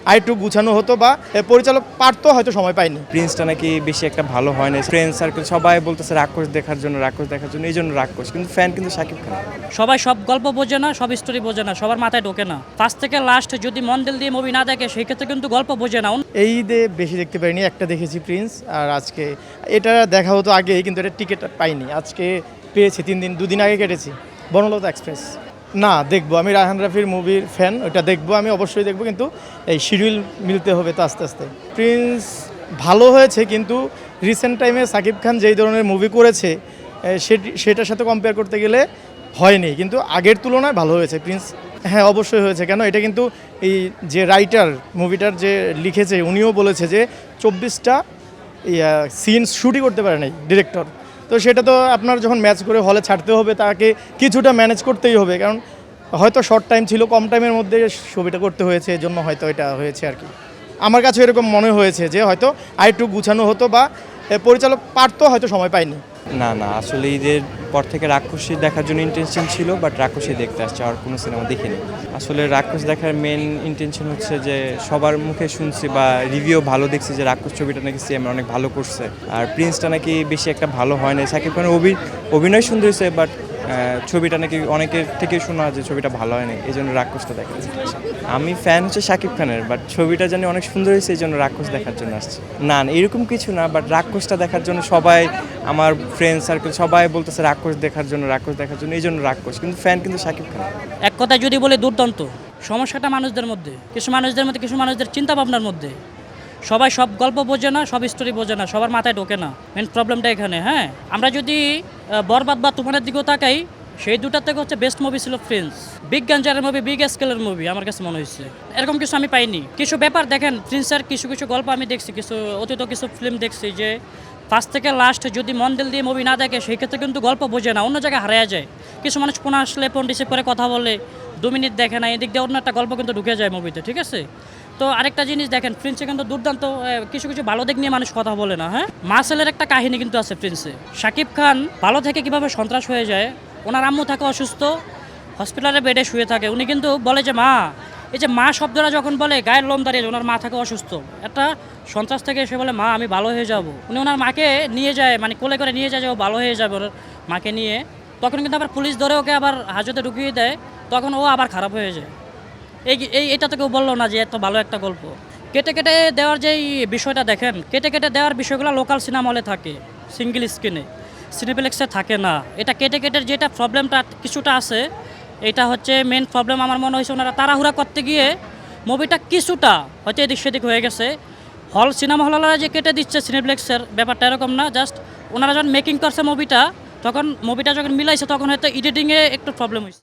আরেকটু গুছানো হতো বা পরিচালক পারতো, হয়তো সময় পায়নি। প্রিন্সটা নাকি বেশি একটা ভালো হয় না, ফ্রেন্ড সার্কেল সবাই বলতেছে রাক্ষস দেখার জন্য, এই জন্য রাক্ষস, কিন্তু ফ্যান কিন্তু শাকিব খান। সবাই সব গল্প বোঝে না, সব স্টোরি বোঝে না, সবার মাথায় ঢোকে না। ফার্স্ট থেকে লাস্ট যদি মন দিল দিয়ে মুভি না দেখে সেই ক্ষেত্রে কিন্তু গল্প বোঝে না। এই ঈদে বেশি দেখতে পারিনি, একটা দেখেছি প্রিন্স, আর আজকে এটা দেখা হতো আগেই, কিন্তু এটা টিকিট পাইনি, আজকে পেয়েছি। 2 দিন আগে কেটেছি বনলতা এক্সপ্রেস। না, দেখবো, আমি রায়হান রাফির মুভির ফ্যান, ওটা দেখবো, আমি অবশ্যই দেখবো, কিন্তু এই শিডিউল মিলতে হবে তো আস্তে আস্তে। প্রিন্স ভালো হয়েছে, কিন্তু রিসেন্ট টাইমে সাকিব খান যেই ধরনের মুভি করেছে সেটার সাথে কম্পেয়ার করতে গেলে হয়নি, কিন্তু আগের তুলনায় ভালো হয়েছে প্রিন্স। হ্যাঁ, অবশ্যই হয়েছে। কেন, এটা কিন্তু এই যে রাইটার, মুভিটার যে লিখেছে, উনিও বলেছে যে 24টা সিন শুটই করতে পারে নাই ডিরেক্টর। তো সেটা তো আপনার যখন ম্যাচ করে হলে ছাড়তে হবে, তাকে কিছুটা ম্যানেজ করতেই হবে, কারণ হয়তো শর্ট টাইম ছিল, কম টাইমের মধ্যে ছবিটা করতে হয়েছে, এজন্য হয়তো এটা হয়েছে আর কি। আমার কাছে এরকম মনে হয়েছে যে হয়তো আরেকটু গুছানো হতো বা পরিচালক পারতো, হয়তো সময় পায়নি। না না, আসলে ঈদের পর থেকে রাক্ষসী দেখার জন্য ইন্টেনশন ছিল, বাট রাক্ষসী দেখতে আসছে, আর কোনো সিনেমা দেখিনি। আসলে রাক্ষস দেখার মেন ইন্টেনশন হচ্ছে যে সবার মুখে শুনছি বা রিভিউ ভালো দেখছি যে রাক্ষস ছবিটা নাকি সিএম অনেক ভালো করছে, আর প্রিন্সটা নাকি বেশি একটা ভালো হয় না। সাকিব খানের অভিনয় সুন্দর হয়েছে, বাট ছবিটা নাকি অনেকের থেকে শোনা যে ছবিটা ভালো হয়নি, এই জন্য রাক্ষসটা দেখা যাচ্ছে। আমি ফ্যান হচ্ছে সাকিব খানের, বাট ছবিটা জানি অনেক সুন্দর হয়েছে, এই জন্য রাক্ষস দেখার জন্য আসছে। না না, এরকম কিছু না, বাট রাক্ষসটা দেখার জন্য সবাই, আমার ফ্রেন্ড সার্কেল সবাই বলতেছে রাক্ষস দেখার জন্য, এই জন্য রাক্ষস, কিন্তু ফ্যান কিন্তু সাকিব খান। এক কথায় যদি বলে দুর্দান্ত। সমস্যাটা মানুষদের মধ্যে, কিছু মানুষদের চিন্তা ভাবনার মধ্যে। সবাই সব গল্প বোঝে না, সব স্টোরি বোঝে না, সবার মাথায় ঢোকে না। মেন প্রবলেমটা এখানে। হ্যাঁ, আমরা যদি বরবাদ বা তুফানের দিকেও তাকাই, সেই দুটার থেকে হচ্ছে বেস্ট মুভি ছিল প্রিন্স। বিগ গ্যাঞ্জারের মুভি, বিগ স্কেলের মুভি আমার কাছে মনে হয়েছে। এরকম কিছু আমি পাইনি। কিছু ব্যাপার দেখেন, প্রিন্সের কিছু গল্প আমি দেখছি, অতীত কিছু ফিল্ম দেখছি যে ফার্স্ট থেকে লাস্ট যদি মন দিল দিয়ে মুভি না দেখে সেই ক্ষেত্রে কিন্তু গল্প বোঝে না, অন্য জায়গায় হারিয়ে যায়। কিছু মানুষ ফোন আসলে ফোন রিসিভ করে কথা বলে, 2 মিনিট দেখে না, এদিক দিয়ে অন্য একটা গল্প কিন্তু ঢুকে যায় মুভিতে, ঠিক আছে? তো আরেকটা জিনিস দেখেন, প্রিন্সে কিন্তু দুর্দান্ত কিছু ভালো দিক নিয়ে মানুষ কথা বলে না। হ্যাঁ, মার্সেলের একটা কাহিনী কিন্তু আছে প্রিন্সে। শাকিব খান ভালো থেকে কিভাবে সন্ত্রাস হয়ে যায়, ওনার আম্মু থাকে অসুস্থ, হসপিটালে বেডে শুয়ে থাকে, উনি কিন্তু বলে যে মা, এই যে মা শব্দটা যখন বলে গায়ের লোম দাঁড়িয়ে, ওনার মা থাকে অসুস্থ, একটা সন্ত্রাস থেকে এসে বলে মা আমি ভালো হয়ে যাব। উনি ওনার মাকে নিয়ে যায়, মানে কোলে করে নিয়ে যায় যে ও ভালো হয়ে যাবে ওর মাকে নিয়ে। তখন কিন্তু আবার পুলিশ ধরে ওকে আবার হাজতে ঢুকিয়ে দেয়, তখন ও আবার খারাপ হয়ে যায়। এটা তো কেউ বললো না যে এত ভালো একটা গল্প। কেটে কেটে দেওয়ার যেই বিষয়টা দেখেন, কেটে কেটে দেওয়ার বিষয়গুলো লোকাল সিনেমা হলে থাকে, সিঙ্গেল স্ক্রিনে, সিনেপ্লেক্সে থাকে না। এটা কেটে কেটে যেটা প্রবলেমটা কিছুটা আছে, এটা হচ্ছে মেন প্রবলেম আমার মনে হয়েছে। ওনারা তাড়াহুড়া করতে গিয়ে মুভিটা কিছুটা হয়তো এদিক সেদিক হয়ে গেছে। সিনেমা হলরা যে কেটে দিচ্ছে সিনেপ্লেক্সের, ব্যাপারটা এরকম না। জাস্ট ওনারা যখন মেকিং করছে মুভিটা, তখন মুভিটা যখন মিলাইছে, তখন হয়তো এডিটিংয়ে একটু প্রবলেম হয়েছে।